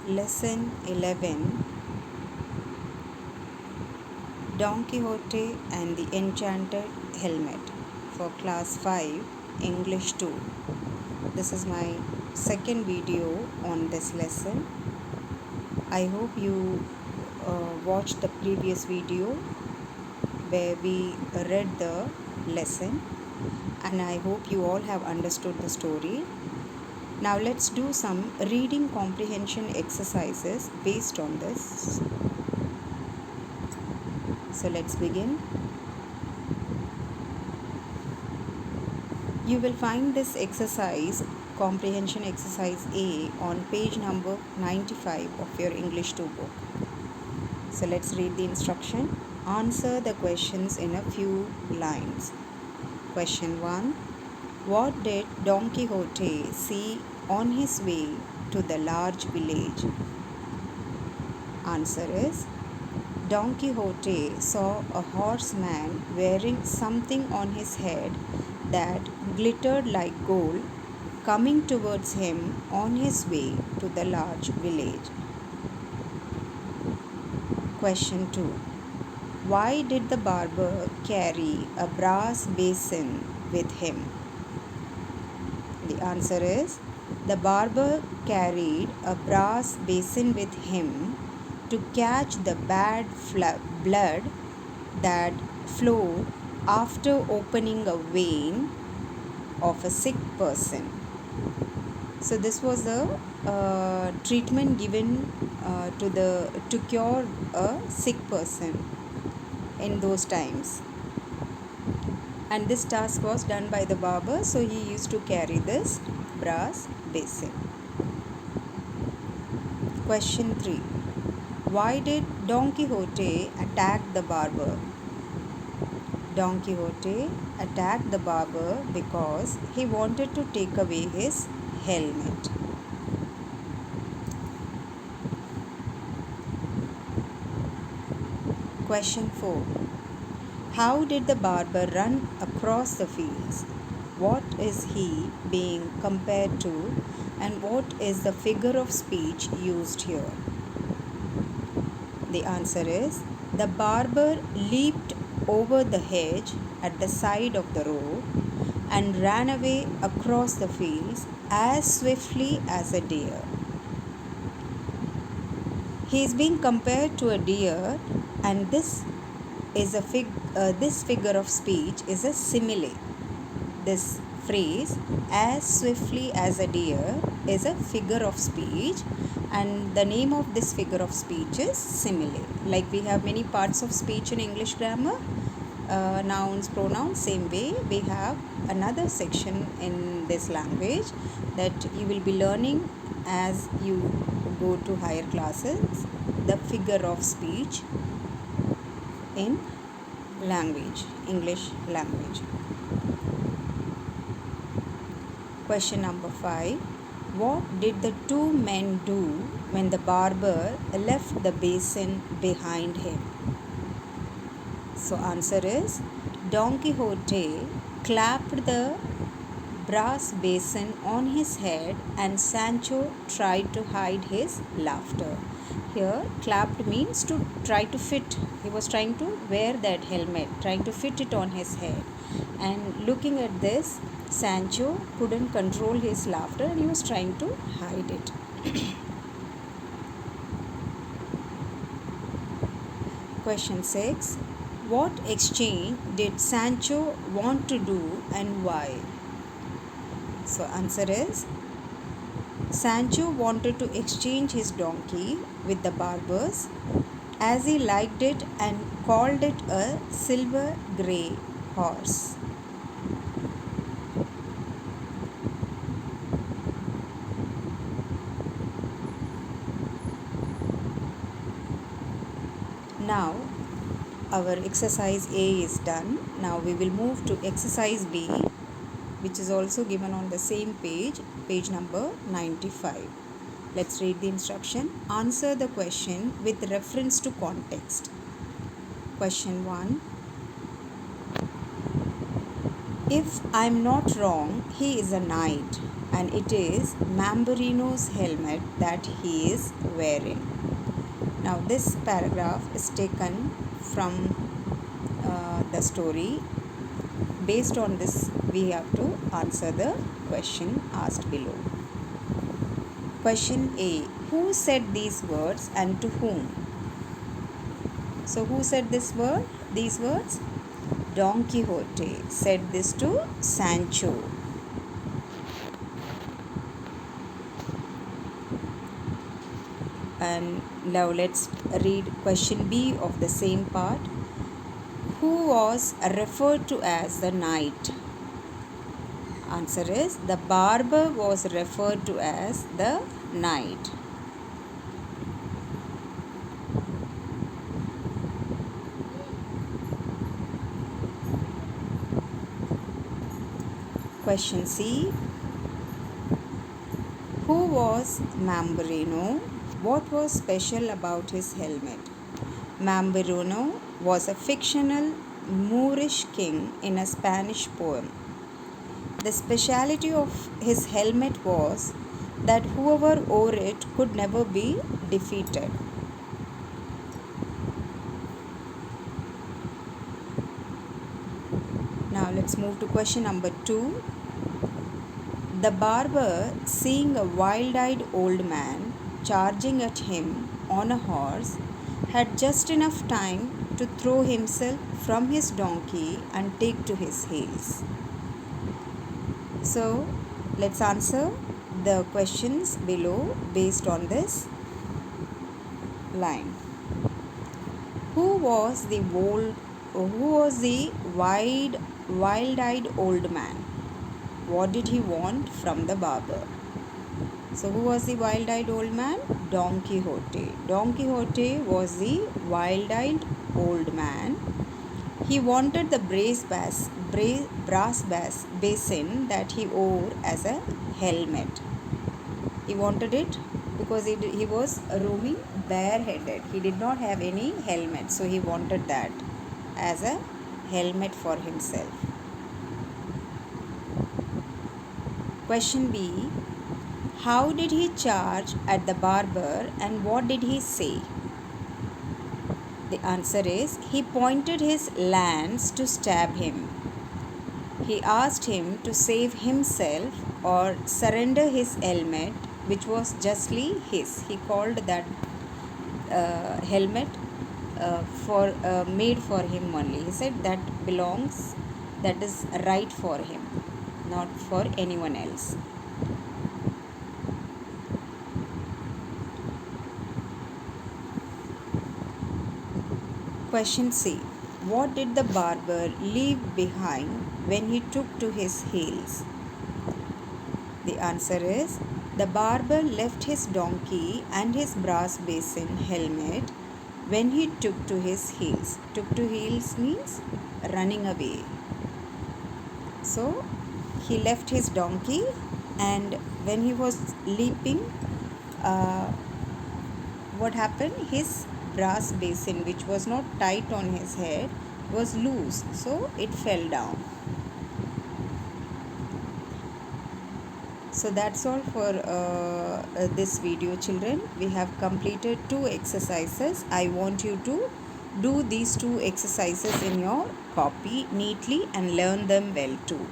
Lesson 11, Don Quixote and the Enchanted Helmet, for Class 5, English 2. This is my second video on this lesson. I hope you watched the previous video where we read the lesson, and I hope you all have understood the story. Now let's do some reading comprehension exercises based on this. So let's begin. You will find this exercise, comprehension exercise A, on page number 95 of your English 2 book. So let's read the instruction. Answer the questions in a few lines. Question 1. What did Don Quixote see on his way to the large village? Answer is, Don Quixote saw a horseman wearing something on his head that glittered like gold coming towards him on his way to the large village. Question 2. Why did the barber carry a brass basin with him? The answer is, the barber carried a brass basin with him to catch the bad blood that flowed after opening a vein of a sick person. So this was a treatment given to cure a sick person in those times, and this task was done by the barber, so he used to carry this brass basin. Question 3. Why did Don Quixote attack the barber? Don Quixote attacked the barber because he wanted to take away his helmet. Question 4. How did the barber run across the fields? What is he being compared to, and what is the figure of speech used here? The answer is, the barber leaped over the hedge at the side of the road and ran away across the fields as swiftly as a deer. He is being compared to a deer, and this figure of speech is a simile. This phrase, as swiftly as a deer, is a figure of speech, and the name of this figure of speech is simile. Like we have many parts of speech in English grammar, nouns, pronouns, same way we have another section in this language that you will be learning as you go to higher classes, the figure of speech in language, English language. Question number 5. What did the two men do when the barber left the basin behind him? So answer is, Don Quixote clapped the brass basin on his head and Sancho tried to hide his laughter. Here, clapped means to try to fit. He was trying to wear that helmet, trying to fit it on his head. And looking at this, Sancho couldn't control his laughter and he was trying to hide it. Question 6. What exchange did Sancho want to do and why? So answer is, Sancho wanted to exchange his donkey with the barber's as he liked it and called it a silver grey horse. Now our exercise A is done. Now we will move to exercise B, which is also given on the same page, page number 95. Let's read the instruction. Answer the question with reference to context. Question 1. If I am not wrong, he is a knight and it is Mambrino's helmet that he is wearing. Now this paragraph is taken from the story. Based on this, we have to answer the question asked below. Question A. Who said these words and to whom? So who said these words? Don Quixote said this to Sancho. And now let's read question B of the same part. Who was referred to as the knight? Answer is the barber was referred to as the knight. Question C. Who was Mambrino? What was special about his helmet? Mambrino was a fictional Moorish king in a Spanish poem. The speciality of his helmet was that whoever wore it could never be defeated. Now let's move to question number 2. The barber, seeing a wild-eyed old man charging at him on a horse, had just enough time to throw himself from his donkey and take to his heels. So let's answer the questions below based on this line. Who was the wild-eyed old man? What did he want from the barber? So who was the wild-eyed old man? Don Quixote. Don Quixote was the wild-eyed old man. He wanted the brass basin that he wore as a helmet. He wanted it because he was roaming bareheaded. He did not have any helmet. So he wanted that as a helmet for himself. Question B. How did he charge at the barber and what did he say? The answer is he pointed his lance to stab him. He asked him to save himself or surrender his helmet, which was justly his. He called that helmet made for him only. He said that is right for him, not for anyone else. Question C. What did the barber leave behind when he took to his heels? The answer is the barber left his donkey and his brass basin helmet when he took to his heels. Took to heels means running away. So he left his donkey and when he was leaping, what happened? His brass basin, which was not tight on his head, was loose, so it fell down. So that's all for this video, children. We have completed 2 exercises. I want you to do these 2 exercises in your copy neatly and learn them well too.